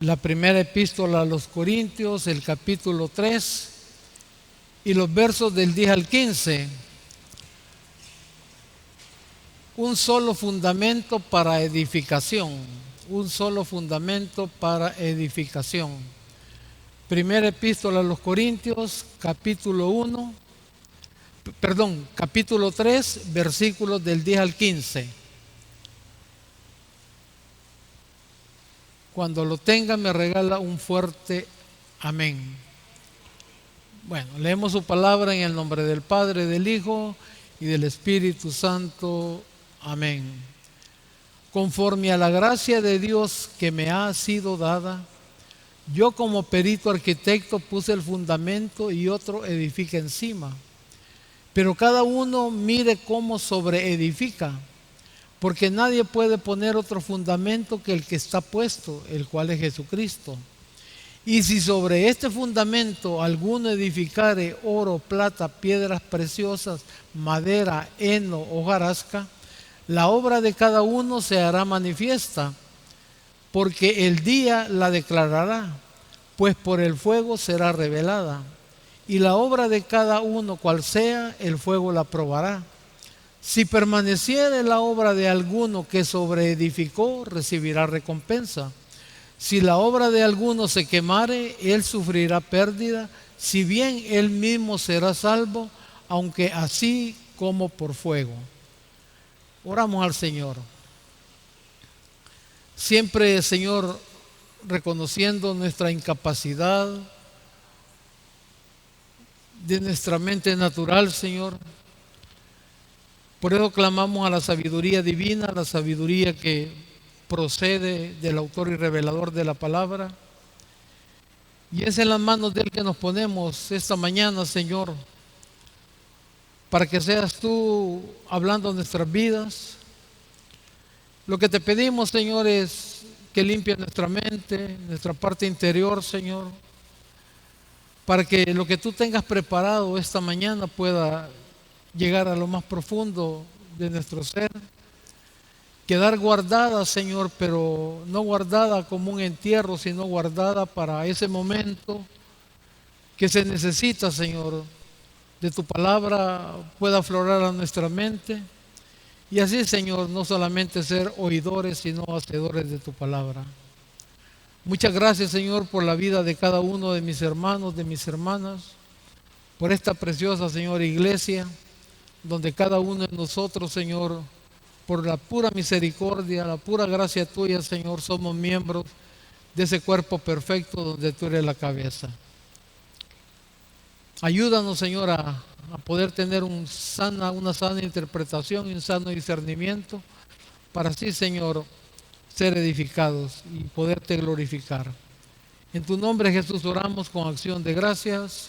la primera epístola a los Corintios, el capítulo 3 y los versos del 10 al 15. Un solo fundamento para edificación. Un solo fundamento para edificación. Primera epístola a los Corintios, capítulo 3, versículos del 10 al 15. Cuando lo tenga me regala un fuerte amén. Bueno, leemos su palabra en el nombre del Padre, del Hijo y del Espíritu Santo. Amén. Conforme a la gracia de Dios que me ha sido dada, yo como perito arquitecto puse el fundamento y otro edifica encima. Pero cada uno mire cómo sobreedifica, porque nadie puede poner otro fundamento que el que está puesto, el cual es Jesucristo. Y si sobre este fundamento alguno edificare oro, plata, piedras preciosas, madera, heno, hojarasca, la obra de cada uno se hará manifiesta, porque el día la declarará, pues por el fuego será revelada. Y la obra de cada uno, cual sea, el fuego la probará. Si permaneciere la obra de alguno que sobreedificó, recibirá recompensa. Si la obra de alguno se quemare, él sufrirá pérdida, si bien él mismo será salvo, aunque así como por fuego. Oramos al Señor. Siempre, Señor, reconociendo nuestra incapacidad de nuestra mente natural, Señor. Por eso clamamos a la sabiduría divina, la sabiduría que procede del autor y revelador de la palabra. Y es en las manos de Él que nos ponemos esta mañana, Señor, para que seas tú hablando nuestras vidas. Lo que te pedimos, Señor, es que limpies nuestra mente, nuestra parte interior, Señor, para que lo que tú tengas preparado esta mañana pueda llegar a lo más profundo de nuestro ser, quedar guardada, Señor, pero no guardada como un entierro, sino guardada para ese momento que se necesita, Señor, de tu palabra pueda aflorar a nuestra mente y así, Señor, no solamente ser oidores, sino hacedores de tu palabra. Muchas gracias, Señor, por la vida de cada uno de mis hermanos, de mis hermanas, por esta preciosa, Señor, iglesia, donde cada uno de nosotros, Señor, por la pura misericordia, la pura gracia tuya, Señor, somos miembros de ese cuerpo perfecto donde tú eres la cabeza. Ayúdanos, Señor, a poder tener una sana interpretación y un sano discernimiento para así, Señor, ser edificados y poderte glorificar. En tu nombre, Jesús, oramos con acción de gracias.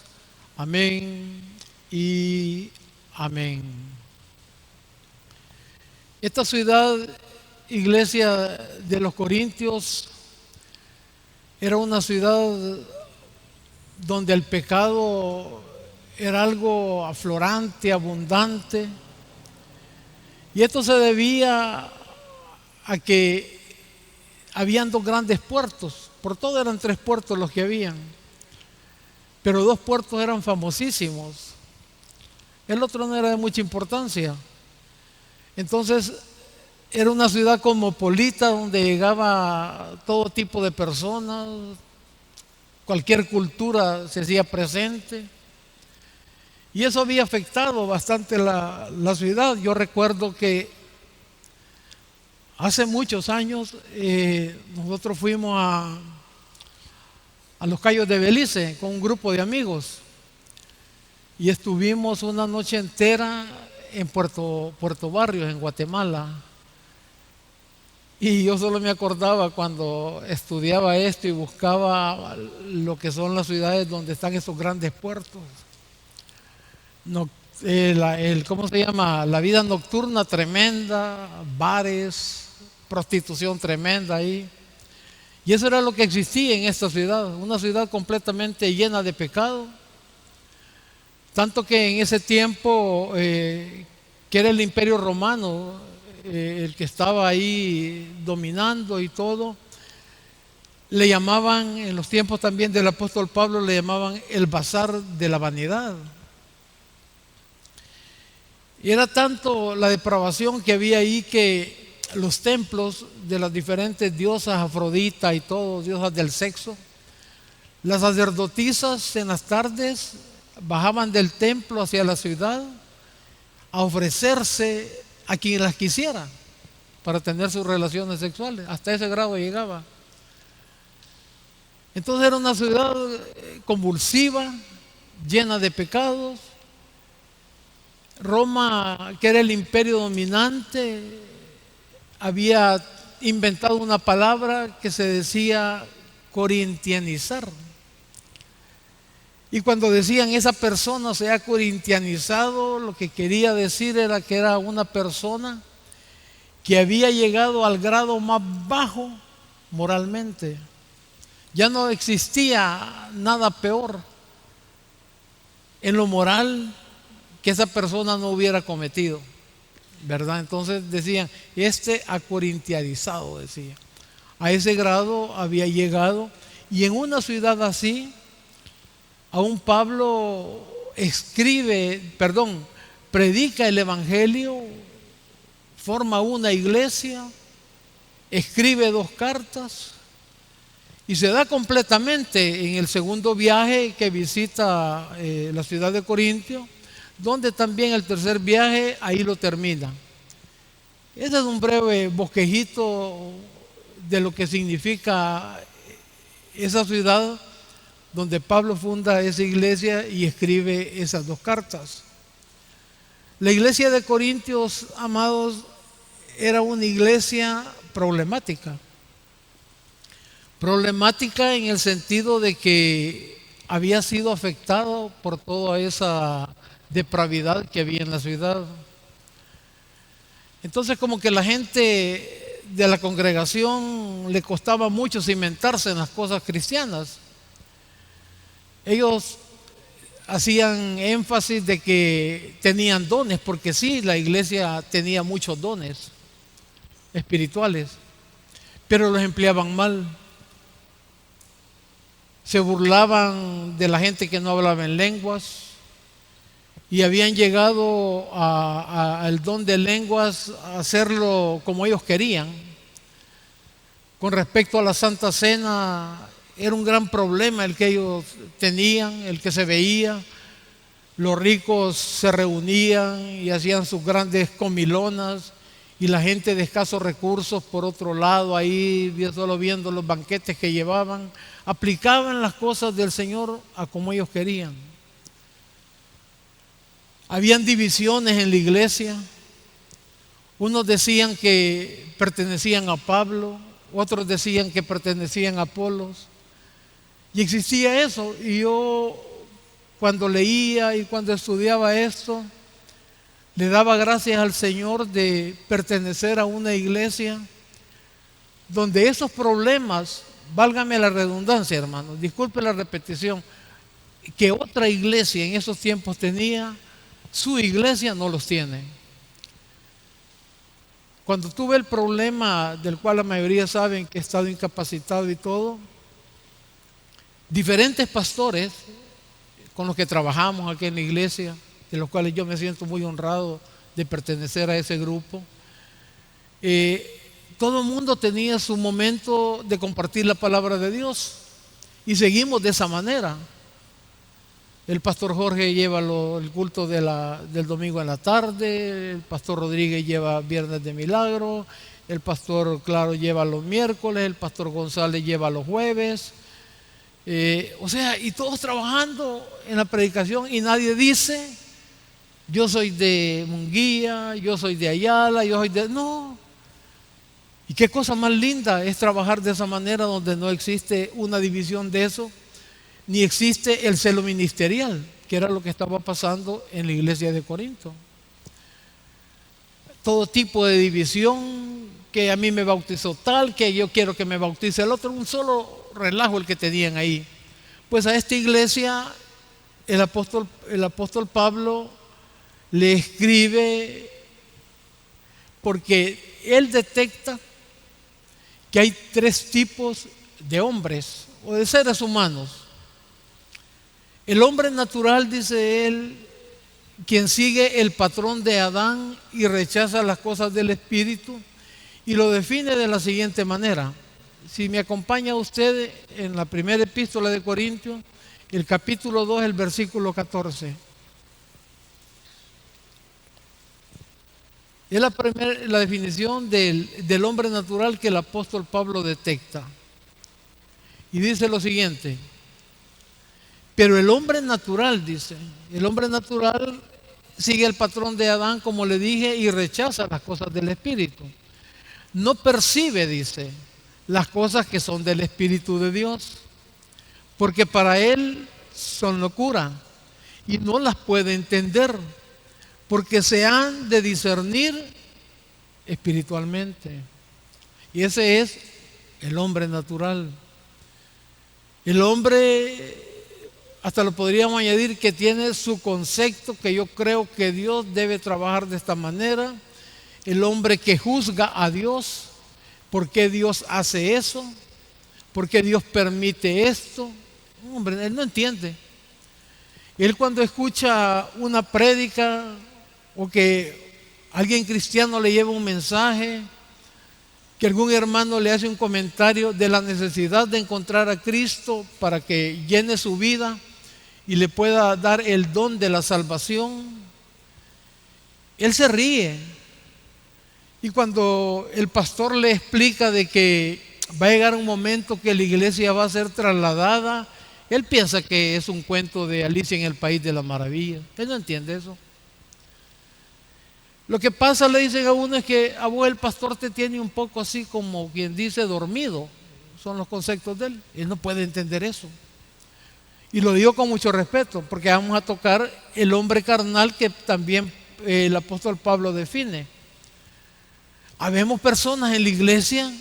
Amén y amén. Esta ciudad, iglesia de los Corintios, era una ciudad donde el pecado era algo aflorante, abundante, y esto se debía a que habían dos grandes puertos. Por todo eran tres puertos los que habían, pero dos puertos eran famosísimos, el otro no era de mucha importancia. Entonces era una ciudad cosmopolita donde llegaba todo tipo de personas, cualquier cultura se hacía presente, y eso había afectado bastante la ciudad. Yo recuerdo que hace muchos años nosotros fuimos a los Cayos de Belice con un grupo de amigos y estuvimos una noche entera en Puerto Barrios, en Guatemala. Y yo solo me acordaba cuando estudiaba esto y buscaba lo que son las ciudades donde están esos grandes puertos. No, ¿cómo se llama? La vida nocturna tremenda, bares, prostitución tremenda ahí. Y eso era lo que existía en esta ciudad, una ciudad completamente llena de pecado. Tanto que en ese tiempo, que era el Imperio Romano, el que estaba ahí dominando y todo, Le llamaban, en los tiempos también del apóstol Pablo, le llamaban el bazar de la vanidad. Y era tanto la depravación que había ahí que los templos de las diferentes diosas, Afrodita y todo, diosas del sexo, las sacerdotisas en las tardes bajaban del templo hacia la ciudad a ofrecerse a quien las quisiera para tener sus relaciones sexuales. Hasta ese grado llegaba. Entonces era una ciudad convulsiva, llena de pecados. Roma, que era el imperio dominante, había inventado una palabra que se decía corintianizar. Y cuando decían esa persona se ha corintianizado, lo que quería decir era que era una persona que había llegado al grado más bajo moralmente. Ya no existía nada peor en lo moral que esa persona no hubiera cometido, ¿verdad? Entonces decían, ha corintianizado, decía. A ese grado había llegado, y en una ciudad así, aún Pablo predica el evangelio, forma una iglesia, escribe 2 cartas, y se da completamente en el segundo viaje que visita la ciudad de Corintio, donde también el tercer viaje ahí lo termina. Ese es un breve bosquejito de lo que significa esa ciudad donde Pablo funda esa iglesia y escribe esas 2 cartas. La iglesia de Corintios, amados, era una iglesia problemática. Problemática en el sentido de que había sido afectado por toda esa depravidad que había en la ciudad. Entonces, como que la gente de la congregación le costaba mucho cimentarse en las cosas cristianas. Ellos hacían énfasis de que tenían dones, porque sí, la iglesia tenía muchos dones espirituales, pero los empleaban mal. Se burlaban de la gente que no hablaba en lenguas, y habían llegado al don de lenguas a hacerlo como ellos querían. Con respecto a la Santa Cena, era un gran problema el que ellos tenían, el que se veía. Los ricos se reunían y hacían sus grandes comilonas, y la gente de escasos recursos, por otro lado, ahí solo viendo los banquetes que llevaban, aplicaban las cosas del Señor a como ellos querían. Habían divisiones en la iglesia. Unos decían que pertenecían a Pablo, otros decían que pertenecían a Apolos, y existía eso. Y yo, cuando leía y cuando estudiaba esto, le daba gracias al Señor de pertenecer a una iglesia donde esos problemas, válgame la redundancia, hermanos, disculpe la repetición, que otra iglesia en esos tiempos tenía, su iglesia no los tiene. Cuando tuve el problema del cual la mayoría saben que he estado incapacitado y todo, diferentes pastores con los que trabajamos aquí en la iglesia, de los cuales yo me siento muy honrado de pertenecer a ese grupo, todo el mundo tenía su momento de compartir la palabra de Dios, y seguimos de esa manera. El pastor Jorge lleva el culto del domingo en la tarde, el pastor Rodríguez lleva viernes de milagro, el pastor Claro lleva los miércoles, el pastor González lleva los jueves. Y todos trabajando en la predicación, y nadie dice, yo soy de Munguía, yo soy de Ayala, yo soy de... No. Y qué cosa más linda es trabajar de esa manera, donde no existe una división de eso, ni existe el celo ministerial, que era lo que estaba pasando en la iglesia de Corinto. Todo tipo de división, que a mí me bautizó tal, que yo quiero que me bautice el otro, un solo relajo el que tenían ahí. Pues a esta iglesia el apóstol Pablo le escribe porque él detecta que hay 3 tipos de hombres o de seres humanos. El hombre natural, dice él, quien sigue el patrón de Adán y rechaza las cosas del Espíritu, y lo define de la siguiente manera. Si me acompaña usted en la primera epístola de Corintios, el capítulo 2, el versículo 14. Es la definición del hombre natural que el apóstol Pablo detecta. Y dice lo siguiente: pero el hombre natural, dice, el hombre natural sigue el patrón de Adán, como le dije, y rechaza las cosas del Espíritu. No percibe, dice, las cosas que son del Espíritu de Dios, porque para él son locura y no las puede entender, porque se han de discernir espiritualmente. Y ese es el hombre natural. El hombre, hasta lo podríamos añadir, que tiene su concepto, que yo creo que Dios debe trabajar de esta manera. El hombre que juzga a Dios, ¿por qué Dios hace eso? ¿Por qué Dios permite esto? Hombre, él no entiende. Él, cuando escucha una prédica o que alguien cristiano le lleva un mensaje, que algún hermano le hace un comentario de la necesidad de encontrar a Cristo para que llene su vida y le pueda dar el don de la salvación, él se ríe. Y cuando el pastor le explica de que va a llegar un momento que la iglesia va a ser trasladada, él piensa que es un cuento de Alicia en el País de las Maravillas. Él no entiende eso. Lo que pasa, le dicen a uno, es que a vos el pastor te tiene un poco así, como quien dice, dormido. Son los conceptos de él. Él no puede entender eso. Y lo digo con mucho respeto, porque vamos a tocar el hombre carnal que también el apóstol Pablo define. Habemos personas en la iglesia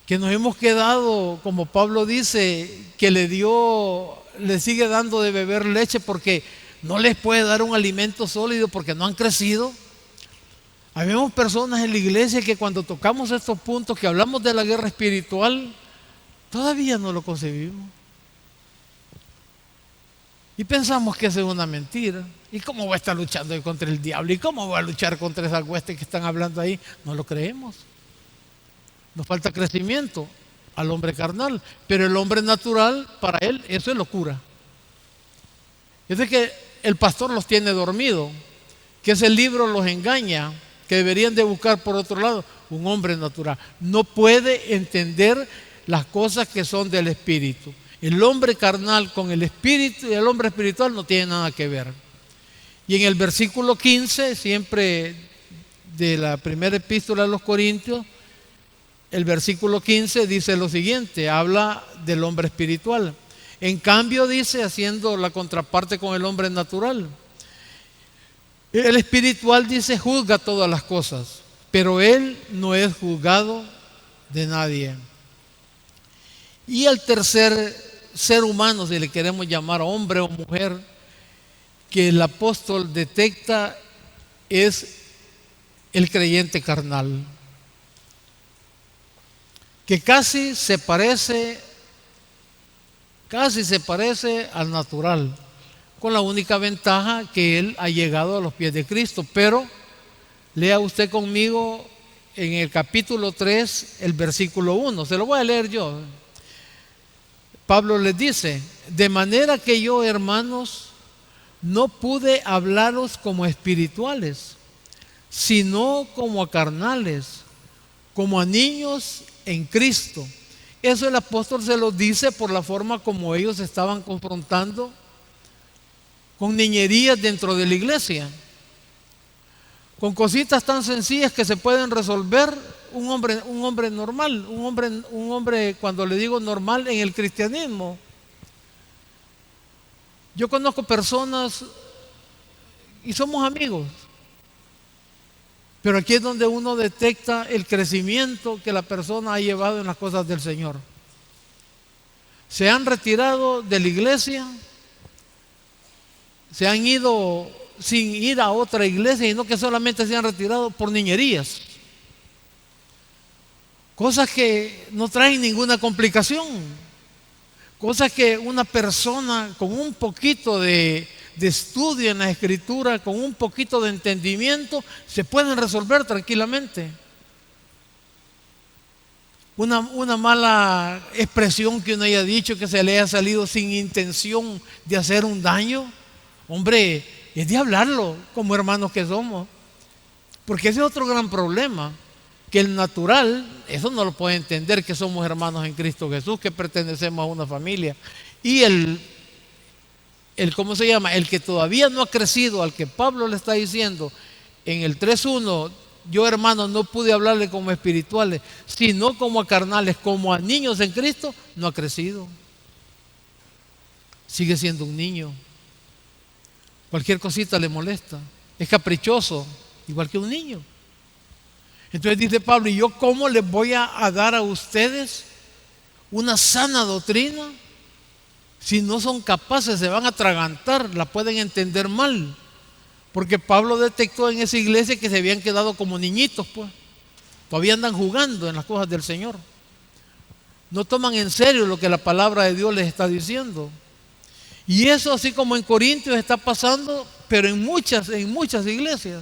que nos hemos quedado, como Pablo dice, que le sigue dando de beber leche porque no les puede dar un alimento sólido porque no han crecido. Habemos personas en la iglesia que cuando tocamos estos puntos, que hablamos de la guerra espiritual, todavía no lo concebimos. Y pensamos que eso es una mentira. ¿Y cómo voy a estar luchando contra el diablo? ¿Y cómo voy a luchar contra esas huestes que están hablando ahí? No lo creemos. Nos falta crecimiento al hombre carnal. Pero el hombre natural, para él, eso es locura. Es de que el pastor los tiene dormidos, que ese libro los engaña, que deberían de buscar por otro lado. Un hombre natural no puede entender las cosas que son del espíritu. El hombre carnal con el espíritu y el hombre espiritual no tiene nada que ver. Y en el versículo 15, siempre de la primera epístola a los Corintios, el versículo 15 dice lo siguiente, habla del hombre espiritual. En cambio, dice, haciendo la contraparte con el hombre natural, el espiritual, dice, juzga todas las cosas, pero él no es juzgado de nadie. Y el tercer ser humano, si le queremos llamar hombre o mujer, que el apóstol detecta, es el creyente carnal, que casi se parece al natural, con la única ventaja que él ha llegado a los pies de Cristo. Pero lea usted conmigo en el capítulo 3, el versículo 1, se lo voy a leer yo. Pablo les dice: de manera que yo, hermanos, no pude hablaros como espirituales, sino como a carnales, como a niños en Cristo. Eso el apóstol se lo dice por la forma como ellos estaban confrontando con niñerías dentro de la iglesia, con cositas tan sencillas que se pueden resolver. Un hombre normal, un hombre, cuando le digo normal, en el cristianismo. Yo conozco personas y somos amigos, pero aquí es donde uno detecta el crecimiento que la persona ha llevado en las cosas del Señor. Se han retirado de la iglesia, se han ido sin ir a otra iglesia, y no que solamente se han retirado por niñerías, cosas que no traen ninguna complicación, cosas que una persona con un poquito de estudio en la Escritura, con un poquito de entendimiento, se pueden resolver tranquilamente. Una mala expresión que uno haya dicho, que se le haya salido sin intención de hacer un daño, hombre, es de hablarlo como hermanos que somos. Porque ese es otro gran problema, que el natural, eso no lo puede entender, que somos hermanos en Cristo Jesús, que pertenecemos a una familia. Y ¿cómo se llama? El que todavía no ha crecido, al que Pablo le está diciendo en el 3:1, yo hermanos no pude hablarle como espirituales, sino como a carnales, como a niños en Cristo, no ha crecido. Sigue siendo un niño. Cualquier cosita le molesta. Es caprichoso, igual que un niño. Entonces dice Pablo, ¿y yo cómo les voy a dar a ustedes una sana doctrina? Si no son capaces, se van a atragantar, la pueden entender mal. Porque Pablo detectó en esa iglesia que se habían quedado como niñitos, pues. Todavía andan jugando en las cosas del Señor. No toman en serio lo que la palabra de Dios les está diciendo. Y eso, así como en Corintios, está pasando, pero en muchas iglesias.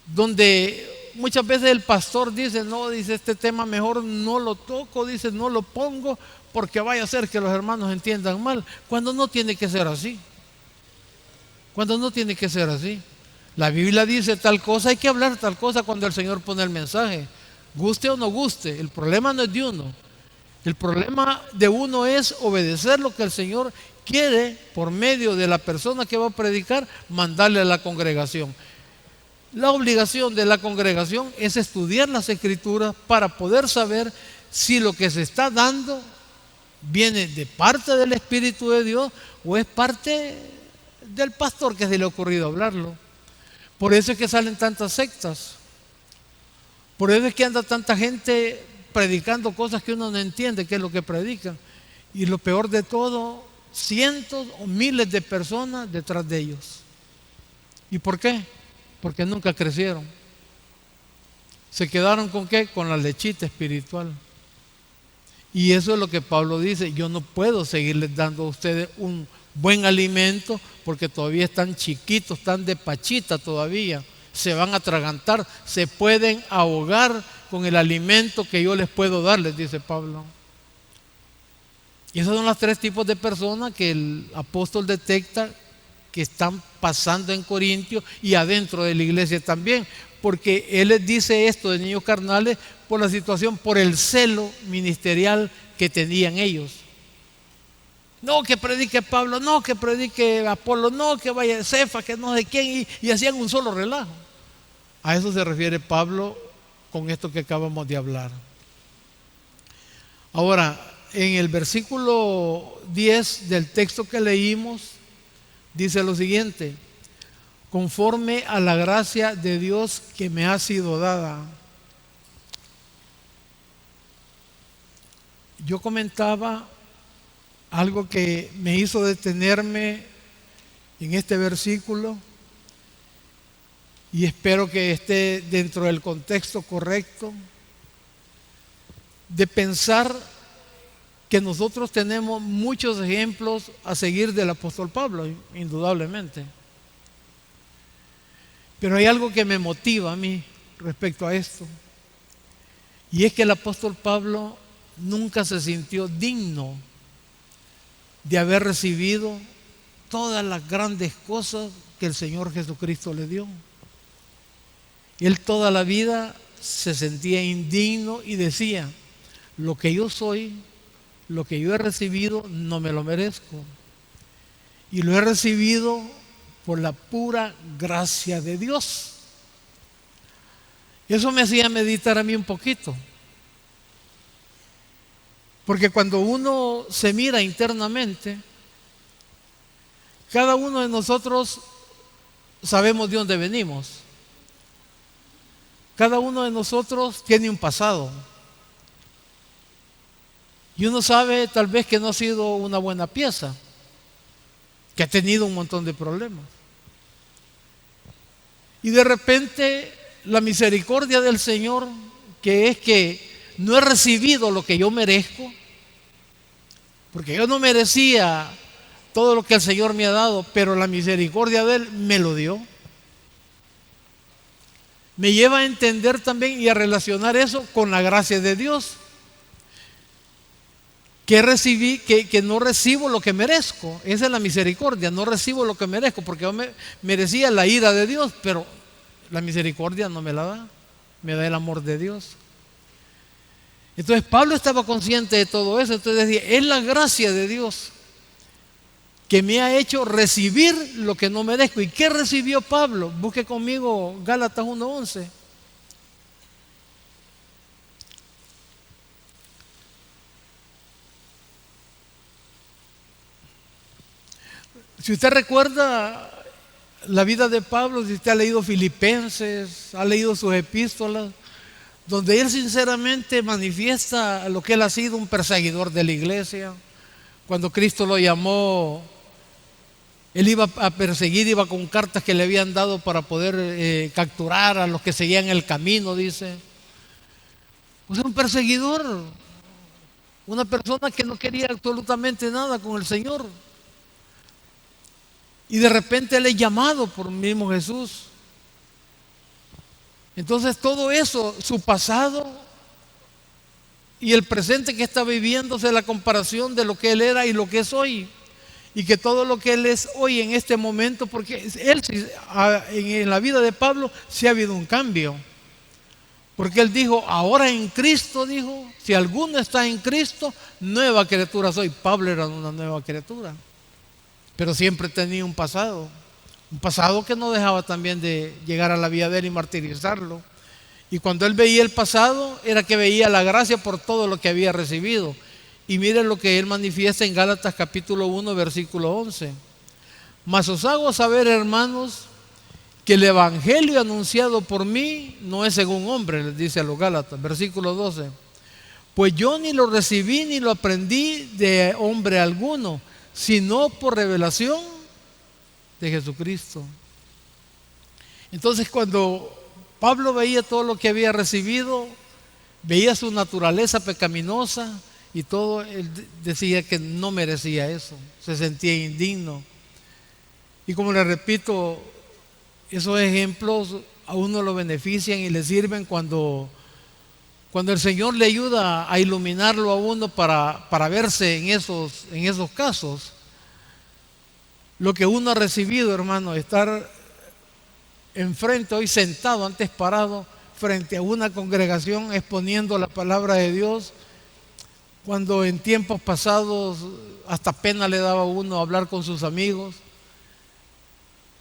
Donde muchas veces el pastor dice, no, dice, este tema mejor no lo toco, dice, no lo pongo, porque vaya a ser que los hermanos entiendan mal. Cuando no tiene que ser así. Cuando no tiene que ser así. La Biblia dice tal cosa, hay que hablar tal cosa cuando el Señor pone el mensaje. Guste o no guste, el problema no es de uno. El problema de uno es obedecer lo que el Señor quiere por medio de la persona que va a predicar, mandarle a la congregación. La obligación de la congregación es estudiar las Escrituras para poder saber si lo que se está dando viene de parte del Espíritu de Dios o es parte del pastor que se le ha ocurrido hablarlo. Por eso es que salen tantas sectas. Por eso es que anda tanta gente predicando cosas que uno no entiende qué es lo que predican. Y lo peor de todo, cientos o miles de personas detrás de ellos. ¿Y por qué? Porque nunca crecieron. ¿Se quedaron con qué? Con la lechita espiritual. Y eso es lo que Pablo dice, yo no puedo seguirles dando a ustedes un buen alimento porque todavía están chiquitos, están de pachita todavía, se van a atragantar, se pueden ahogar con el alimento que yo les puedo dar, les dice Pablo. Y esos son los tres tipos de personas que el apóstol detecta que están pasando en Corintios y adentro de la iglesia también, porque él les dice esto de niños carnales por la situación, por el celo ministerial que tenían ellos. No que predique Pablo, no que predique Apolo, no que vaya Cefa, que no sé quién, y hacían un solo relajo. A eso se refiere Pablo con esto que acabamos de hablar. Ahora, en el versículo 10 del texto que leímos, dice lo siguiente: conforme a la gracia de Dios que me ha sido dada. Yo comentaba algo que me hizo detenerme en este versículo y espero que esté dentro del contexto correcto, de pensar que nosotros tenemos muchos ejemplos a seguir del apóstol Pablo, indudablemente. Pero hay algo que me motiva a mí respecto a esto, y es que el apóstol Pablo nunca se sintió digno de haber recibido todas las grandes cosas que el Señor Jesucristo le dio. Él toda la vida se sentía indigno y decía, lo que yo soy, lo que yo he recibido, no me lo merezco. Y lo he recibido por la pura gracia de Dios. Eso me hacía meditar a mí un poquito. Porque cuando uno se mira internamente, cada uno de nosotros sabemos de dónde venimos. Cada uno de nosotros tiene un pasado. Y uno sabe tal vez que no ha sido una buena pieza, que ha tenido un montón de problemas. Y de repente la misericordia del Señor que es que no he recibido lo que yo merezco, porque yo no merecía todo lo que el Señor me ha dado, pero la misericordia de Él me lo dio. Me lleva a entender también y a relacionar eso con la gracia de Dios. Que no recibo lo que merezco. Esa es la misericordia, no recibo lo que merezco, porque yo merecía la ira de Dios, pero la misericordia no me la da, me da el amor de Dios. Entonces Pablo estaba consciente de todo eso, entonces decía, es la gracia de Dios que me ha hecho recibir lo que no merezco. ¿Y qué recibió Pablo? Busque conmigo Gálatas 1:11. Si usted recuerda la vida de Pablo, si usted ha leído Filipenses, ha leído sus epístolas, donde él sinceramente manifiesta lo que él ha sido, un perseguidor de la iglesia. Cuando Cristo lo llamó, él iba a perseguir, iba con cartas que le habían dado para poder capturar a los que seguían el camino, dice. O sea, un perseguidor, una persona que no quería absolutamente nada con el Señor. Y de repente él es llamado por el mismo Jesús. Entonces todo eso, su pasado y el presente que está viviéndose, la comparación de lo que él era y lo que es hoy. Y que todo lo que él es hoy en este momento, porque él en la vida de Pablo sí ha habido un cambio. Porque él dijo, ahora en Cristo, dijo, si alguno está en Cristo, nueva criatura soy. Pablo era una nueva criatura. Pero siempre tenía un pasado que no dejaba también de llegar a la vida de él y martirizarlo. Y cuando él veía el pasado, era que veía la gracia por todo lo que había recibido. Y miren lo que él manifiesta en Gálatas capítulo 1, versículo 11. Mas os hago saber, hermanos, que el evangelio anunciado por mí no es según hombre, les dice a los Gálatas, versículo 12. Pues yo ni lo recibí ni lo aprendí de hombre alguno, sino por revelación de Jesucristo. Entonces cuando Pablo veía todo lo que había recibido, veía su naturaleza pecaminosa y todo, él decía que no merecía eso, se sentía indigno. Y como le repito, esos ejemplos a uno lo benefician y le sirven cuando el Señor le ayuda a iluminarlo a uno para verse en esos casos. Lo que uno ha recibido, hermano, estar enfrente, hoy sentado, antes parado, frente a una congregación exponiendo la palabra de Dios, cuando en tiempos pasados hasta pena le daba a uno hablar con sus amigos.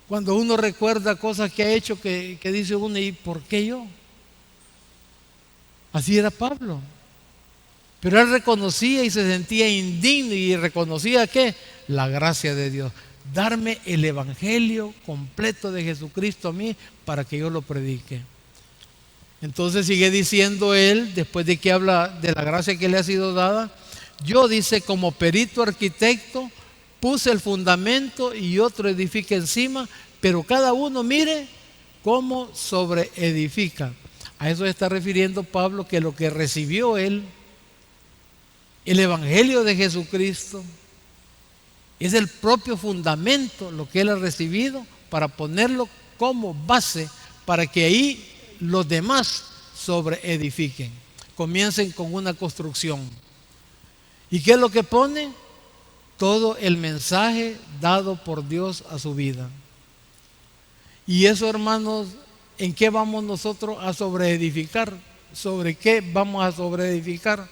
Cuando uno recuerda cosas que ha hecho que dice uno, ¿y por qué yo? Así era Pablo. Pero él reconocía y se sentía indigno y reconocía ¿qué? La gracia de Dios. Darme el evangelio completo de Jesucristo a mí para que yo lo predique. Entonces sigue diciendo él, después de que habla de la gracia que le ha sido dada, yo, dice, como perito arquitecto, puse el fundamento y otro edifica encima, pero cada uno mire cómo sobreedifica. A eso está refiriendo Pablo, que lo que recibió él, el evangelio de Jesucristo, es el propio fundamento, lo que él ha recibido, para ponerlo como base, para que ahí los demás sobreedifiquen, comiencen con una construcción. ¿Y qué es lo que pone? Todo el mensaje dado por Dios a su vida. Y eso, hermanos, ¿en qué vamos nosotros a sobreedificar? ¿Sobre qué vamos a sobreedificar?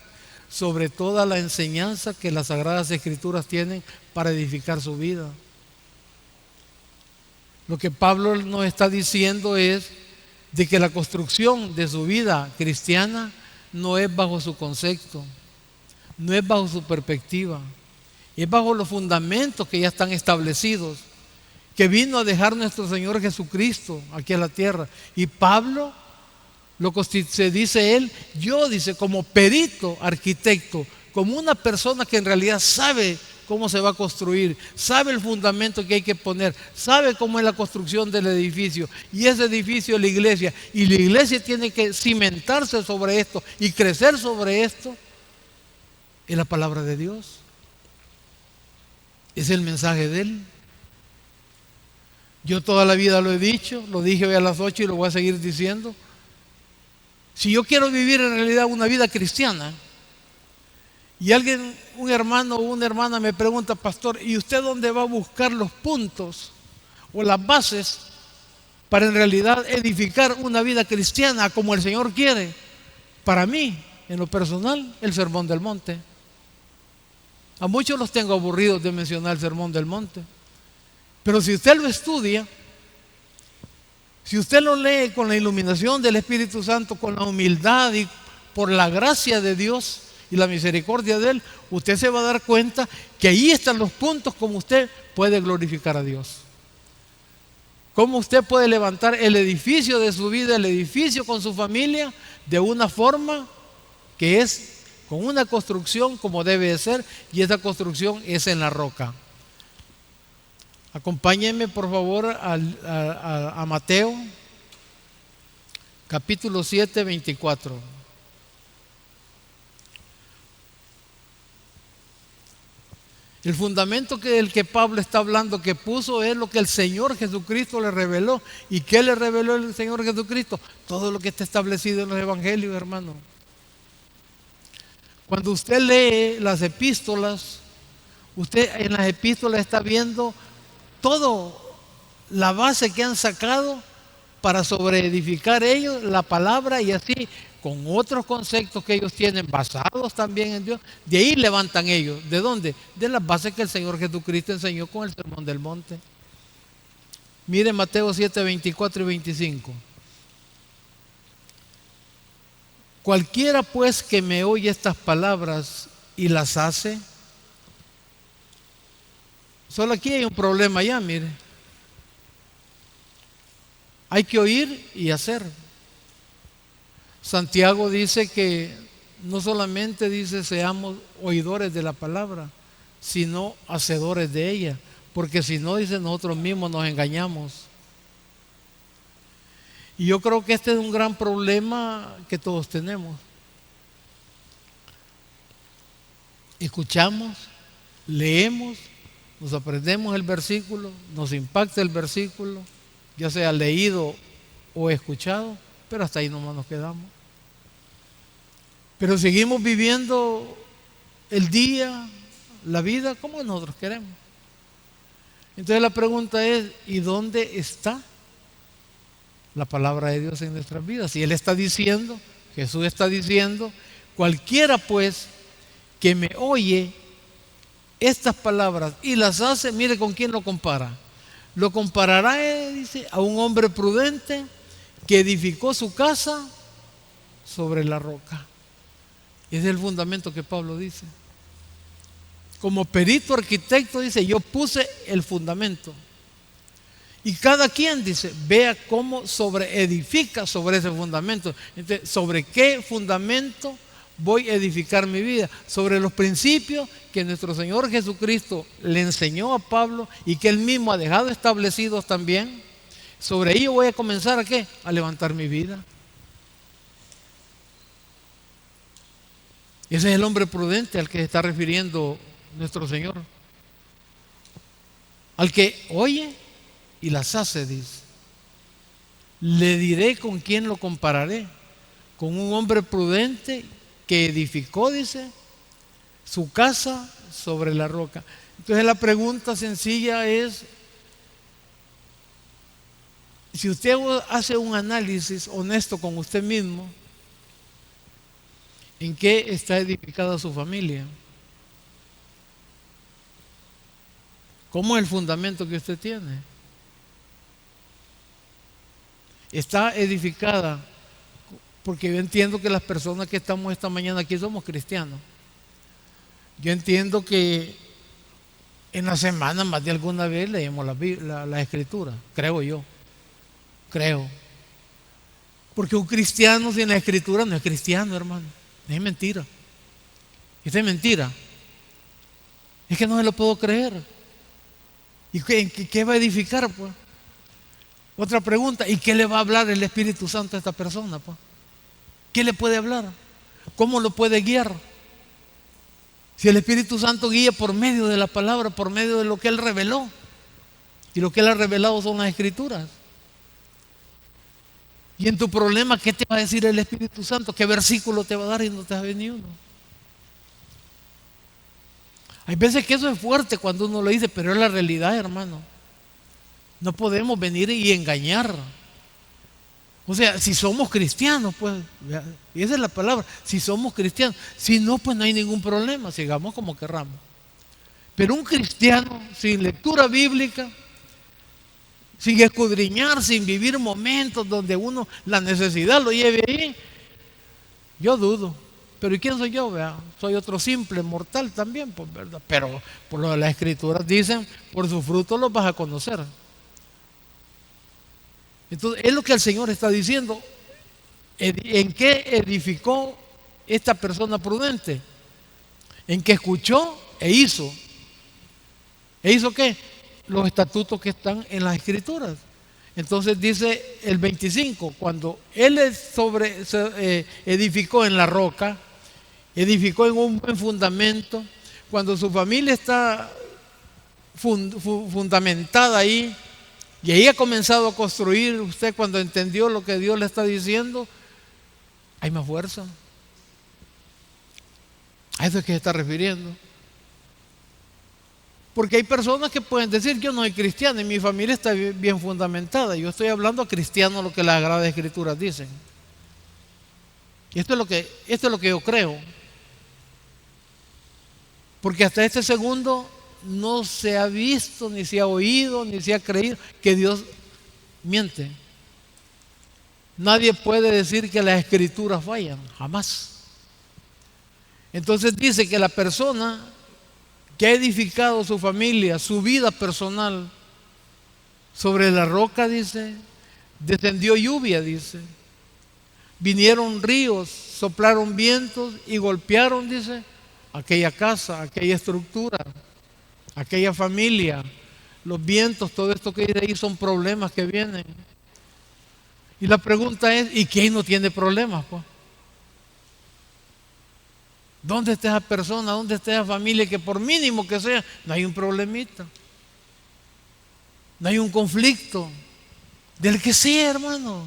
Sobre toda la enseñanza que las Sagradas Escrituras tienen para edificar su vida. Lo que Pablo nos está diciendo es de que la construcción de su vida cristiana no es bajo su concepto, no es bajo su perspectiva, es bajo los fundamentos que ya están establecidos, que vino a dejar nuestro Señor Jesucristo aquí a la tierra. Y Pablo, se dice él, yo, dice, como perito arquitecto, como una persona que en realidad sabe cómo se va a construir, sabe el fundamento que hay que poner, sabe cómo es la construcción del edificio, y ese edificio es la iglesia, y la iglesia tiene que cimentarse sobre esto y crecer sobre esto. Es la palabra de Dios, es el mensaje de Él. Yo toda la vida lo he dicho, lo dije hoy a las 8 y lo voy a seguir diciendo. Si yo quiero vivir en realidad una vida cristiana, y alguien, un hermano o una hermana me pregunta: pastor, ¿y usted dónde va a buscar los puntos o las bases para en realidad edificar una vida cristiana como el Señor quiere? Para mí, en lo personal, el Sermón del Monte. A muchos los tengo aburridos de mencionar el Sermón del Monte, pero si usted lo estudia, si usted lo lee con la iluminación del Espíritu Santo, con la humildad y por la gracia de Dios y la misericordia de Él, usted se va a dar cuenta que ahí están los puntos como usted puede glorificar a Dios. Cómo usted puede levantar el edificio de su vida, el edificio con su familia, de una forma que es con una construcción como debe de ser, y esa construcción es en la roca. Acompáñenme por favor a Mateo, capítulo 7, 24. El fundamento del que Pablo está hablando, que puso, es lo que el Señor Jesucristo le reveló. ¿Y qué le reveló el Señor Jesucristo? Todo lo que está establecido en los evangelios, hermano. Cuando usted lee las epístolas, usted en las epístolas está viendo todo la base que han sacado para sobreedificar ellos la palabra, y así con otros conceptos que ellos tienen basados también en Dios. De ahí levantan ellos. ¿De dónde? De las bases que el Señor Jesucristo enseñó con el Sermón del Monte. Mire Mateo 7, 24 y 25. Cualquiera pues que me oye estas palabras y las hace. Solo aquí hay un problema ya, mire. Hay que oír y hacer. Santiago dice que no solamente dice seamos oidores de la palabra, sino hacedores de ella, porque si no, dice, nosotros mismos nos engañamos. Y yo creo que este es un gran problema que todos tenemos. Escuchamos, leemos, nos aprendemos el versículo, nos impacta el versículo, ya sea leído o escuchado, pero hasta ahí nomás nos quedamos. Pero seguimos viviendo el día, la vida, como nosotros queremos. Entonces la pregunta es: ¿y dónde está la palabra de Dios en nuestras vidas? Si Él está diciendo, Jesús está diciendo, cualquiera pues que me oye estas palabras y las hace, mire con quién lo compara. Lo comparará, dice, a un hombre prudente que edificó su casa sobre la roca. Ese es el fundamento que Pablo dice. Como perito arquitecto dice: yo puse el fundamento. Y cada quien dice: vea cómo edifica sobre ese fundamento. Entonces, ¿sobre qué fundamento voy a edificar mi vida? Sobre los principios que nuestro Señor Jesucristo le enseñó a Pablo y que Él mismo ha dejado establecidos también. Sobre ello voy a comenzar ¿a qué? A levantar mi vida. Ese es el hombre prudente al que se está refiriendo nuestro Señor. Al que oye y las hace, dice. Le diré con quién lo compararé. Con un hombre prudente que edificó, dice, su casa sobre la roca. Entonces la pregunta sencilla es: si usted hace un análisis honesto con usted mismo, ¿en qué está edificada su familia? ¿Cómo es el fundamento que usted tiene? Está edificada, porque yo entiendo que las personas que estamos esta mañana aquí somos cristianos. Yo entiendo que en la semana más de alguna vez leemos la escritura, creo yo, creo. Porque un cristiano sin la escritura no es cristiano, hermano. Es mentira. Esa es mentira. Es que no se lo puedo creer. ¿Y qué va a edificar, pues? Otra pregunta, ¿y qué le va a hablar el Espíritu Santo a esta persona, pues? ¿Qué le puede hablar? ¿Cómo lo puede guiar? Si el Espíritu Santo guía por medio de la palabra, por medio de lo que Él reveló. Y lo que Él ha revelado son las Escrituras. Y en tu problema, ¿qué te va a decir el Espíritu Santo? ¿Qué versículo te va a dar y no te ha ni uno? Hay veces que eso es fuerte cuando uno lo dice, pero es la realidad, hermano. No podemos venir y engañar. O sea, si somos cristianos, pues, y esa es la palabra, si somos cristianos. Si no, pues no hay ningún problema, sigamos como querramos. Pero un cristiano sin lectura bíblica, sin escudriñar, sin vivir momentos donde uno la necesidad lo lleve ahí, yo dudo. Pero ¿y quién soy yo? Vea? Soy otro simple mortal también, pues, ¿verdad? Pero por lo de las Escrituras dicen, por sus frutos los vas a conocer. Entonces, es lo que el Señor está diciendo. ¿En qué edificó esta persona prudente? En que escuchó e hizo. ¿E hizo qué? Los estatutos que están en las Escrituras. Entonces dice el 25, cuando él edificó en la roca, edificó en un buen fundamento, cuando su familia está fundamentada ahí, y ahí ha comenzado a construir, usted cuando entendió lo que Dios le está diciendo, hay más fuerza. A eso es que se está refiriendo. Porque hay personas que pueden decir, yo no soy cristiano y mi familia está bien fundamentada. Yo estoy hablando a cristianos, lo que las Sagradas Escrituras dicen. Y esto es lo que yo creo. Porque hasta este segundo no se ha visto, ni se ha oído, ni se ha creído que Dios miente. Nadie puede decir que las Escrituras fallan, jamás. Entonces dice que la persona que ha edificado su familia, su vida personal, sobre la roca, dice, descendió lluvia, dice, vinieron ríos, soplaron vientos y golpearon, dice, aquella casa, aquella estructura, aquella familia, los vientos, todo esto que dice ahí son problemas que vienen. Y la pregunta es, ¿y quién no tiene problemas, pues? ¿Dónde está esa persona? ¿Dónde está esa familia que por mínimo que sea, no hay un problemita? No hay un conflicto. Del que sea, hermano.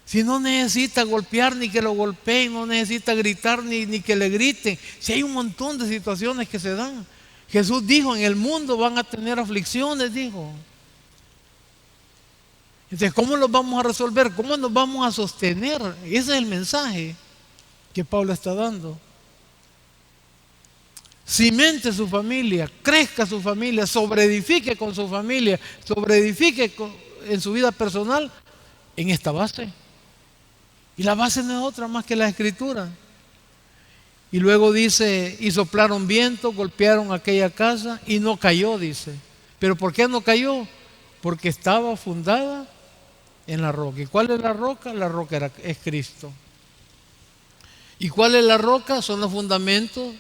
Si no necesita golpear ni que lo golpeen, no necesita gritar ni que le griten. Si hay un montón de situaciones que se dan. Jesús dijo, en el mundo van a tener aflicciones, dijo. Entonces, ¿cómo los vamos a resolver? ¿Cómo nos vamos a sostener? Ese es el mensaje que Pablo está dando. Cimente su familia, crezca su familia, sobreedifique con su familia, sobreedifique en su vida personal en esta base. Y la base no es otra más que la Escritura. Y luego dice, y soplaron viento, golpearon aquella casa y no cayó, dice. ¿Pero por qué no cayó? Porque estaba fundada en la roca. ¿Y cuál es la roca? La roca es Cristo. ¿Y cuál es la roca? Son los fundamentos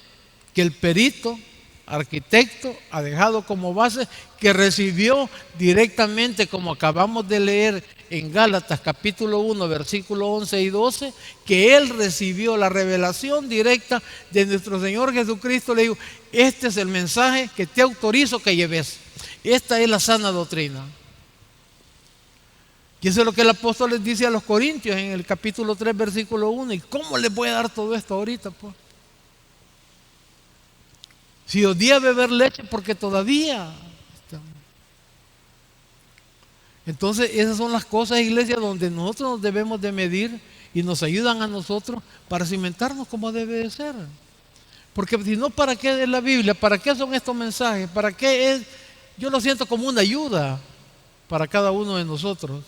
que el perito, arquitecto, ha dejado como base, que recibió directamente, como acabamos de leer en Gálatas capítulo 1, versículo 11 y 12, que él recibió la revelación directa de nuestro Señor Jesucristo. Le dijo, este es el mensaje que te autorizo que lleves. Esta es la sana doctrina. Y eso es lo que el apóstol les dice a los corintios en el capítulo 3, versículo 1. ¿Y cómo les voy a dar todo esto ahorita, pues? Si os di a beber leche, porque todavía estamos. Entonces esas son las cosas, iglesia, donde nosotros nos debemos de medir y nos ayudan a nosotros para cimentarnos como debe de ser. Porque si no, ¿para qué es la Biblia? ¿Para qué son estos mensajes? ¿Para qué es? Yo lo siento como una ayuda para cada uno de nosotros.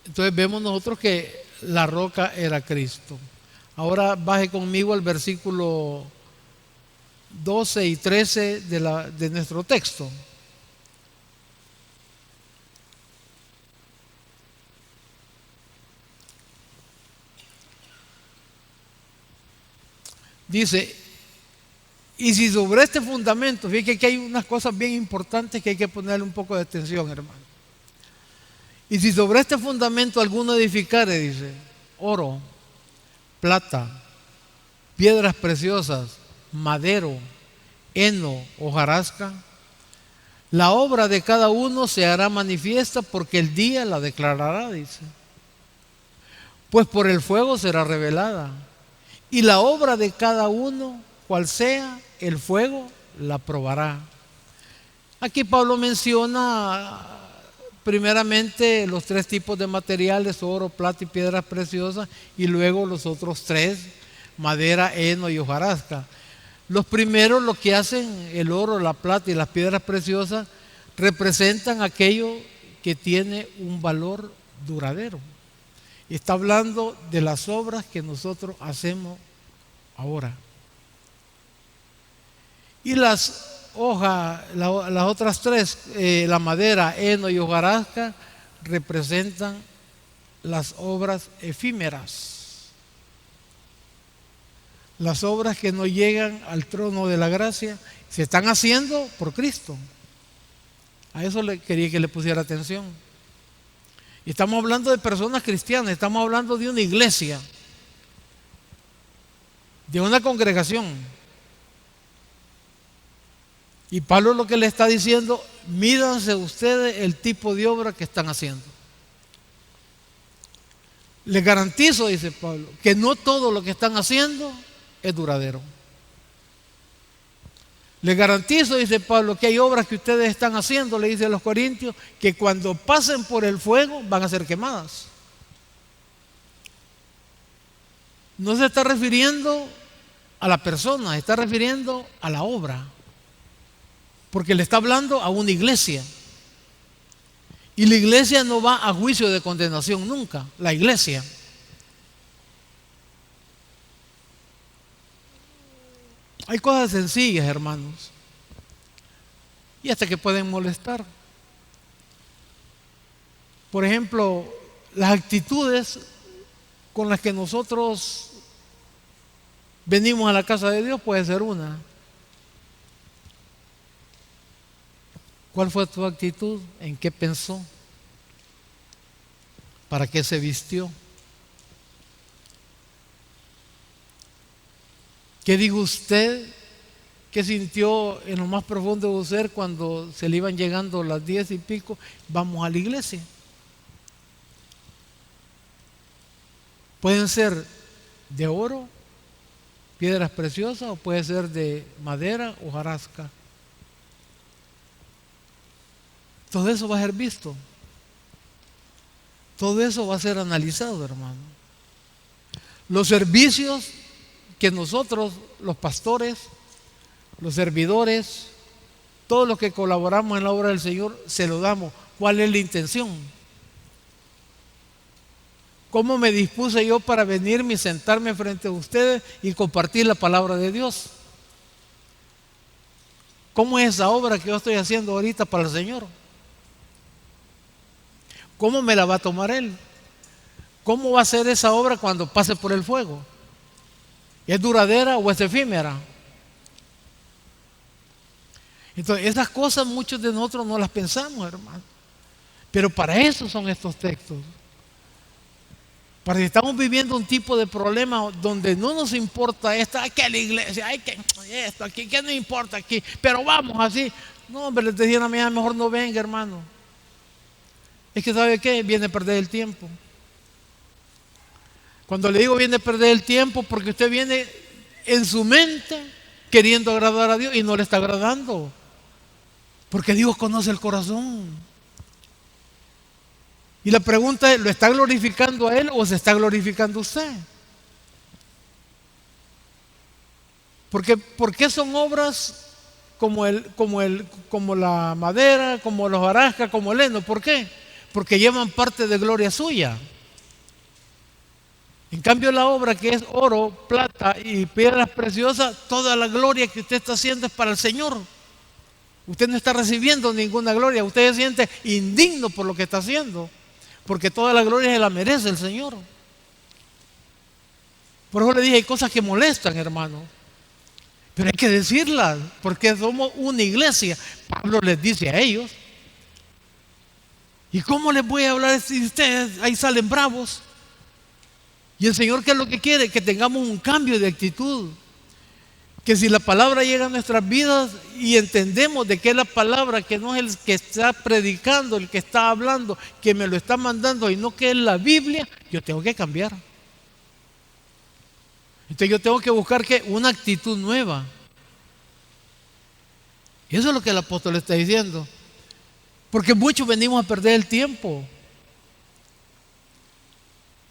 Entonces vemos nosotros que la roca era Cristo. Ahora baje conmigo al versículo 12 y 13 de nuestro texto. Dice, Y si sobre este fundamento, fíjate que hay unas cosas bien importantes que hay que ponerle un poco de atención, hermano. Y si sobre este fundamento alguno edificare, dice, oro, plata, piedras preciosas, madero, heno, hojarasca, la obra de cada uno se hará manifiesta porque el día la declarará, dice. Pues por el fuego será revelada. Y la obra de cada uno, cual sea, el fuego la probará. Aquí Pablo menciona primeramente los tres tipos de materiales: oro, plata y piedras preciosas, y luego los otros tres: madera, heno y hojarasca. Los primeros, lo que hacen, el oro, la plata y las piedras preciosas, representan aquello que tiene un valor duradero. Y está hablando de las obras que nosotros hacemos ahora. Y las hojas, las otras tres, la madera, heno y hojarasca, representan las obras efímeras. Las obras que no llegan al trono de la gracia se están haciendo por Cristo. A eso quería que le pusiera atención. Y estamos hablando de personas cristianas, estamos hablando de una iglesia, de una congregación. Y Pablo lo que le está diciendo: mídanse ustedes el tipo de obra que están haciendo. Les garantizo, dice Pablo, que no todo lo que están haciendo es duradero. Les garantizo, dice Pablo, que hay obras que ustedes están haciendo, le dice a los corintios, que cuando pasen por el fuego van a ser quemadas. No se está refiriendo a la persona, se está refiriendo a la obra, porque le está hablando a una iglesia. Y la iglesia no va a juicio de condenación nunca, la iglesia. Hay cosas sencillas, hermanos, y hasta que pueden molestar. Por ejemplo, las actitudes con las que nosotros venimos a la casa de Dios puede ser una. ¿Cuál fue tu actitud? ¿En qué pensó? ¿Para qué se vistió? ¿Qué dijo usted? ¿Qué sintió en lo más profundo de su ser cuando se le iban llegando las 10 y pico? Vamos a la iglesia. Pueden ser de oro, piedras preciosas, o puede ser de madera o hojarasca. Todo eso va a ser visto. Todo eso va a ser analizado, hermano. Los servicios que nosotros, los pastores, los servidores, todos los que colaboramos en la obra del Señor, se lo damos. ¿Cuál es la intención? ¿Cómo me dispuse yo para venirme y sentarme frente a ustedes y compartir la palabra de Dios? ¿Cómo es esa obra que yo estoy haciendo ahorita para el Señor? ¿Cómo me la va a tomar Él? ¿Cómo va a ser esa obra cuando pase por el fuego? ¿Es duradera o es efímera? Entonces, esas cosas muchos de nosotros no las pensamos, hermano. Pero para eso son estos textos. Para que estamos viviendo un tipo de problema donde no nos importa que la iglesia, que esto aquí, que no importa aquí, pero vamos así. No, hombre, les decían a mí, mejor no venga, hermano. Es que ¿sabe qué? Viene a perder el tiempo. Cuando le digo viene a perder el tiempo, porque usted viene en su mente queriendo agradar a Dios y no le está agradando. Porque Dios conoce el corazón. Y la pregunta es, ¿lo está glorificando a Él o se está glorificando usted? ¿Por qué son obras como la madera, como los hojarasca, como el heno? ¿Por qué? Porque llevan parte de gloria suya. En cambio, la obra que es oro, plata y piedras preciosas, toda la gloria que usted está haciendo es para el Señor. Usted no está recibiendo ninguna gloria. Usted se siente indigno por lo que está haciendo, porque toda la gloria se la merece el Señor. Por eso le dije, hay cosas que molestan, hermano. Pero hay que decirlas, porque somos una iglesia. Pablo les dice a ellos. ¿Y cómo les voy a hablar si ustedes ahí salen bravos? Y el Señor, ¿qué es lo que quiere? Que tengamos un cambio de actitud. Que si la palabra llega a nuestras vidas y entendemos de qué es la palabra, que no es el que está predicando, el que está hablando, que me lo está mandando y no que es la Biblia, yo tengo que cambiar. Entonces yo tengo que buscar una actitud nueva. Y eso es lo que el apóstol está diciendo. Porque muchos venimos a perder el tiempo.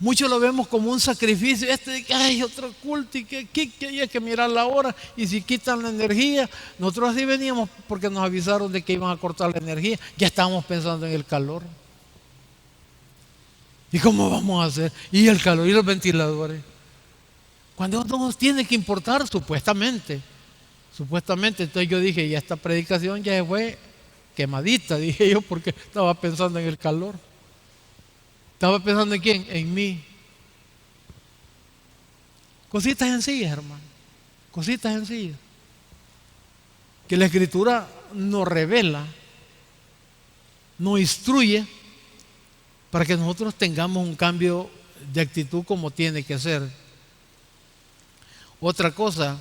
Muchos lo vemos como un sacrificio. Hay otro culto y que hay que mirar la hora. Y si quitan la energía, nosotros así veníamos porque nos avisaron de que iban a cortar la energía. Ya estábamos pensando en el calor. ¿Y cómo vamos a hacer? Y el calor y los ventiladores. Cuando no nos tiene que importar, supuestamente. Entonces yo dije, ya esta predicación ya fue quemadita, dije yo, porque estaba pensando en el calor. ¿Estaba pensando en quién? En mí. Cositas sencillas, hermano. Cositas sencillas. Que la Escritura nos revela, nos instruye para que nosotros tengamos un cambio de actitud como tiene que ser. Otra cosa,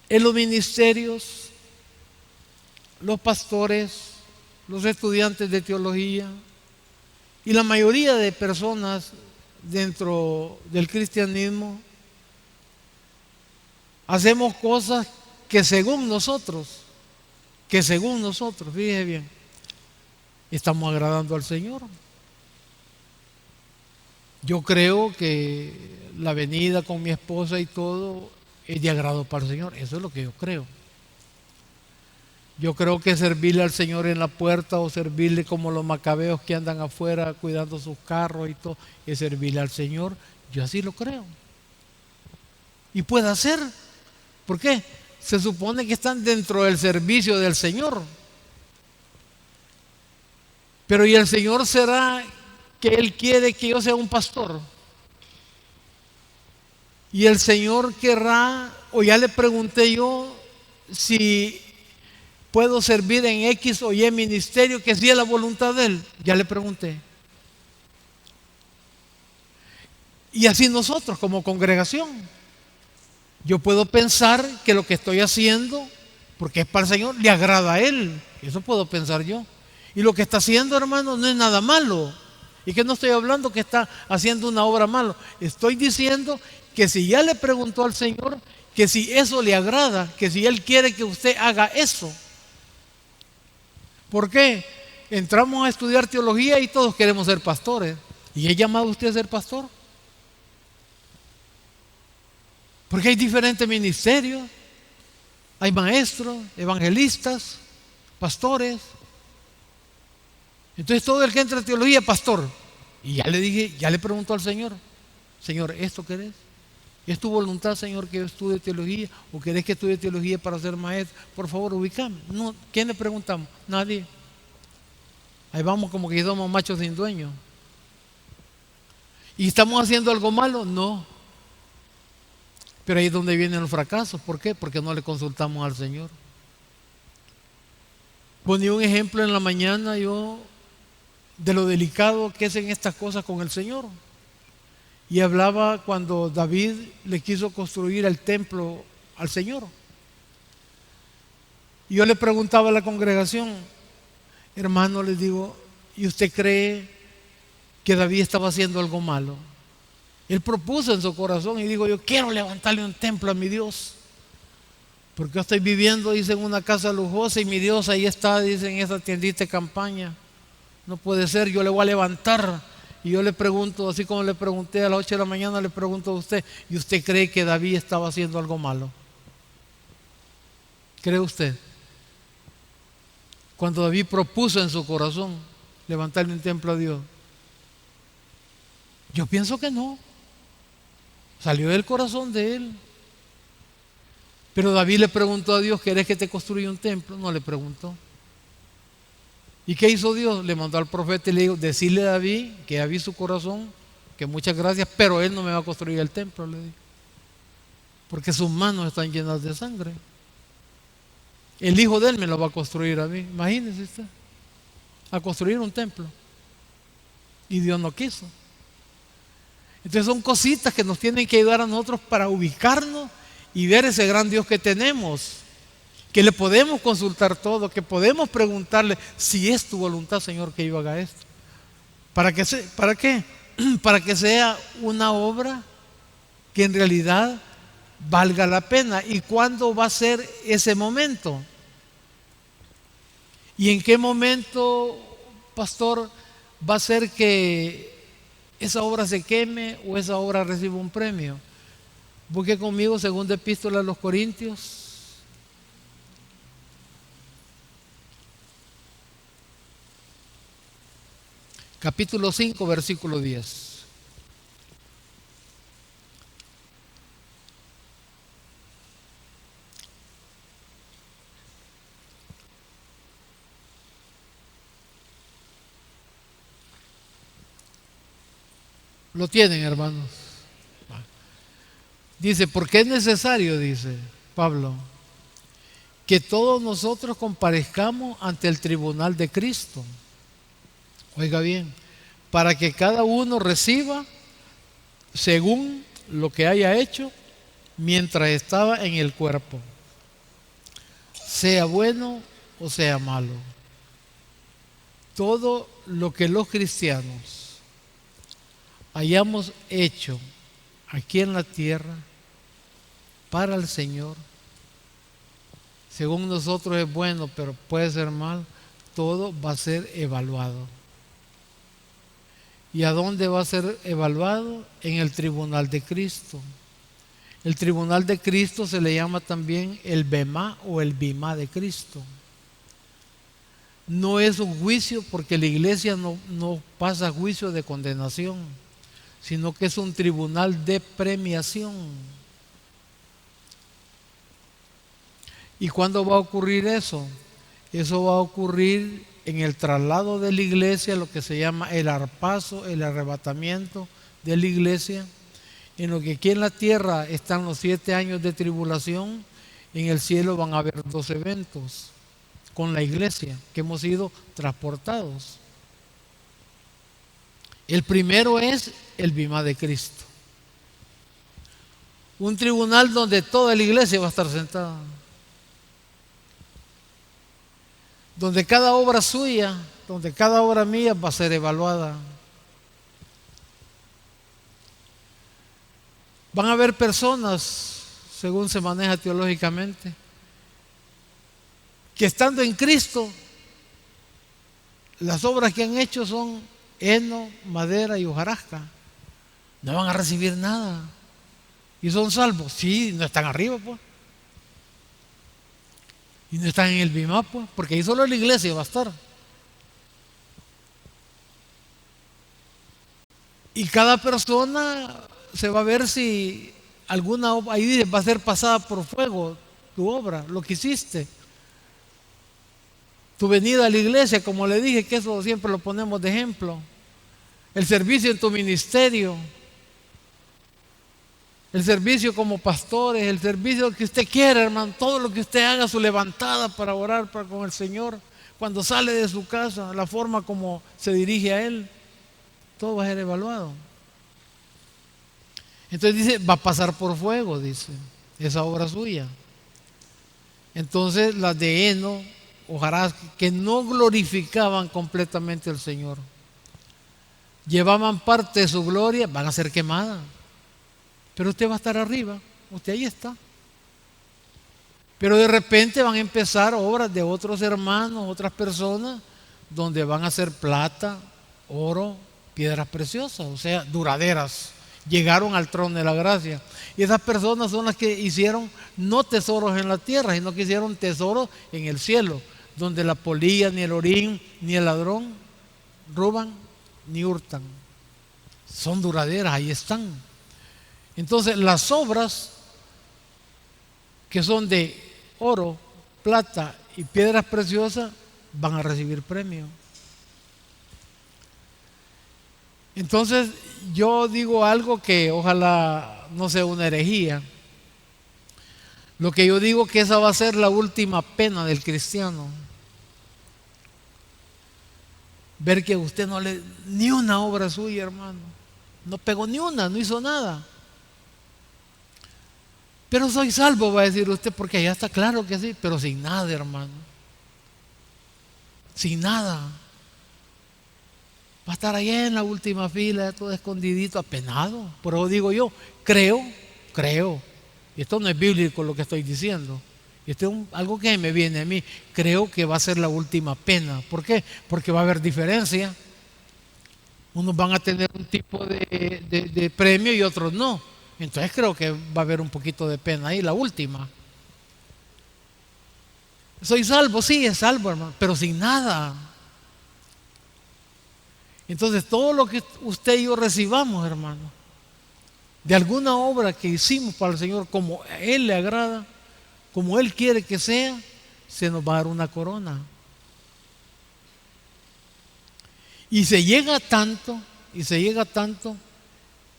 en los ministerios, los pastores, los estudiantes de teología y la mayoría de personas dentro del cristianismo hacemos cosas que según nosotros, fíjese bien, estamos agradando al Señor. Yo creo que la venida con mi esposa y todo es de agrado para el Señor. Eso es lo que yo creo. Yo creo que servirle al Señor en la puerta o servirle como los macabeos que andan afuera cuidando sus carros y todo, es servirle al Señor. Yo así lo creo. Y puede ser. ¿Por qué? Se supone que están dentro del servicio del Señor. Pero ¿y el Señor será que Él quiere que yo sea un pastor? Y el Señor querrá, o ya le pregunté yo, si puedo servir en X o Y ministerio, que si es la voluntad de Él. Ya le pregunté. Y así nosotros como congregación. Yo puedo pensar que lo que estoy haciendo, porque es para el Señor, le agrada a Él. Eso puedo pensar yo. Y lo que está haciendo, hermano, no es nada malo. Y que no estoy hablando que está haciendo una obra mala. Estoy diciendo que si ya le preguntó al Señor, que si eso le agrada, que si Él quiere que usted haga eso. ¿Por qué? Entramos a estudiar teología y todos queremos ser pastores. ¿Y es llamado usted a ser pastor? Porque hay diferentes ministerios. Hay maestros, evangelistas, pastores. Entonces todo el que entra a teología, pastor. Y ya le dije, ya le preguntó al Señor, Señor, ¿esto querés? ¿Es tu voluntad, Señor, que yo estudie teología? ¿O querés que estudie teología para ser maestro? Por favor, ubícame. No, ¿quién le preguntamos? Nadie. Ahí vamos como que somos machos sin dueño. ¿Y estamos haciendo algo malo? No. Pero ahí es donde vienen los fracasos. ¿Por qué? Porque no le consultamos al Señor. Ponía un ejemplo en la mañana yo de lo delicado que es en estas cosas con el Señor. Y hablaba cuando David le quiso construir el templo al Señor. Y yo le preguntaba a la congregación, hermano, les digo, ¿y usted cree que David estaba haciendo algo malo? Él propuso en su corazón y dijo, yo quiero levantarle un templo a mi Dios. Porque yo estoy viviendo, dice, en una casa lujosa y mi Dios ahí está, dice, en esa tiendita de campaña. No puede ser, yo le voy a levantar. Y yo le pregunto, así como le pregunté a las 8 de la mañana, le pregunto a usted, ¿y usted cree que David estaba haciendo algo malo? ¿Cree usted? Cuando David propuso en su corazón levantarle un templo a Dios. Yo pienso que no. Salió del corazón de él. Pero David le preguntó a Dios, ¿querés que te construya un templo? No le preguntó. ¿Y qué hizo Dios? Le mandó al profeta y le dijo, decirle a David, que David su corazón, que muchas gracias, pero él no me va a construir el templo, le dijo. porque sus manos están llenas de sangre. El hijo de él me lo va a construir a mí. Imagínese usted, a construir un templo. Y Dios no quiso. Entonces son cositas que nos tienen que ayudar a nosotros para ubicarnos y ver ese gran Dios que tenemos, que le podemos consultar todo, que podemos preguntarle si es tu voluntad, Señor, que yo haga esto. ¿Para qué? Para que sea una obra que en realidad valga la pena. ¿Y cuándo va a ser ese momento? ¿Y en qué momento, pastor, va a ser que esa obra se queme o esa obra reciba un premio? Busque conmigo segunda epístola a los Corintios. Capítulo 5, versículo 10. ¿Lo tienen, hermanos? Dice, porque es necesario, dice Pablo, que todos nosotros comparezcamos ante el tribunal de Cristo. Oiga bien, para que cada uno reciba según lo que haya hecho mientras estaba en el cuerpo, sea bueno o sea malo. Todo lo que los cristianos hayamos hecho aquí en la tierra para el Señor, según nosotros es bueno, pero puede ser mal, todo va a ser evaluado. ¿Y a dónde va a ser evaluado? En el tribunal de Cristo. El tribunal de Cristo se le llama también el Bemá o el Bimá de Cristo. No es un juicio porque la iglesia no pasa juicio de condenación, sino que es un tribunal de premiación. ¿Y cuándo va a ocurrir eso? Eso va a ocurrir en el traslado de la iglesia, lo que se llama el arpazo, el arrebatamiento de la iglesia. En lo que aquí en la tierra están los 7 años de tribulación, en el cielo van a haber 2 eventos con la iglesia que hemos sido transportados. El primero es el Bimá de Cristo, un tribunal donde toda la iglesia va a estar sentada, donde cada obra suya, donde cada obra mía va a ser evaluada. Van a haber personas, según se maneja teológicamente, que estando en Cristo, las obras que han hecho son heno, madera y hojarasca. No van a recibir nada. ¿Y son salvos? Sí, no están arriba, pues. Y no están en el Bimá, pues, porque ahí solo la iglesia va a estar. Y cada persona se va a ver si alguna obra, ahí dice, va a ser pasada por fuego tu obra, lo que hiciste. Tu venida a la iglesia, como le dije, que eso siempre lo ponemos de ejemplo. El servicio en tu ministerio. El servicio como pastores, el servicio que usted quiera, hermano, todo lo que usted haga, su levantada para orar con el Señor, cuando sale de su casa, la forma como se dirige a Él, todo va a ser evaluado. Entonces dice, va a pasar por fuego, dice, esa obra suya. Entonces las de heno, hojarasca, que no glorificaban completamente al Señor, llevaban parte de su gloria, van a ser quemadas. Pero usted va a estar arriba, usted ahí está. Pero de repente van a empezar obras de otros hermanos, otras personas, donde van a ser plata, oro, piedras preciosas, o sea, duraderas. Llegaron al trono de la gracia. Y esas personas son las que hicieron no tesoros en la tierra, sino que hicieron tesoros en el cielo, donde la polilla, ni el orín, ni el ladrón roban, ni hurtan. Son duraderas, ahí están. Entonces las obras que son de oro, plata y piedras preciosas van a recibir premio. Entonces yo digo algo que ojalá no sea una herejía, Lo que yo digo que esa va a ser la última pena del cristiano. Ver que usted no le, ni una obra suya, hermano. No pegó ni una, no hizo nada. Pero soy salvo, va a decir usted, porque ya está claro que sí, pero sin nada, hermano. Sin nada. Va a estar allá en la última fila, todo escondidito, apenado. Por eso digo yo, creo. Y esto no es bíblico lo que estoy diciendo. Esto es algo que me viene a mí. Creo que va a ser la última pena. ¿Por qué? Porque va a haber diferencia. Unos van a tener un tipo de premio y otros no. Entonces creo que va a haber un poquito de pena ahí, la última. Soy salvo, sí, es salvo, hermano, pero sin nada. Entonces todo lo que usted y yo recibamos, hermano, de alguna obra que hicimos para el Señor, como a Él le agrada, como Él quiere que sea, se nos va a dar una corona. Y se llega tanto,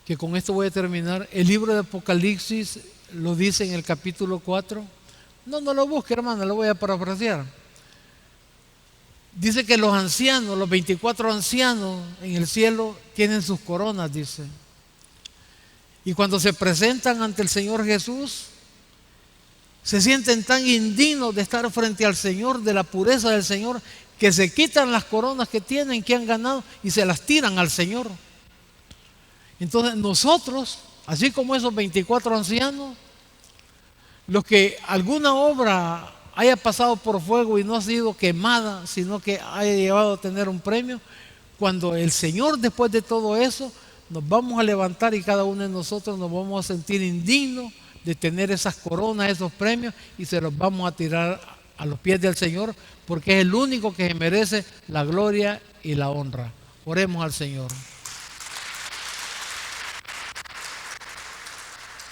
que con esto voy a terminar. El libro de Apocalipsis lo dice en el capítulo 4. No lo busque, hermano, lo voy a parafrasear. Dice que los ancianos, los 24 ancianos en el cielo tienen sus coronas, dice. Y cuando se presentan ante el Señor Jesús, se sienten tan indignos de estar frente al Señor, de la pureza del Señor, que se quitan las coronas que tienen, que han ganado, y se las tiran al Señor. Entonces nosotros, así como esos 24 ancianos, los que alguna obra haya pasado por fuego y no ha sido quemada, sino que haya llevado a tener un premio, cuando el Señor, después de todo eso, nos vamos a levantar y cada uno de nosotros nos vamos a sentir indignos de tener esas coronas, esos premios, y se los vamos a tirar a los pies del Señor, porque es el único que merece la gloria y la honra. Oremos al Señor.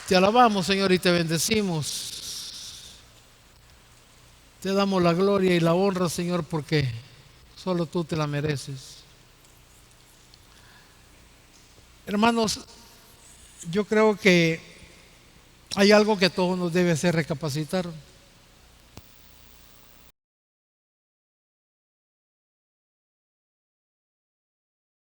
Te alabamos, Señor, y te bendecimos. Te damos la gloria y la honra, Señor, porque solo tú te la mereces. Hermanos, yo creo que hay algo que todos nos debe hacer recapacitar.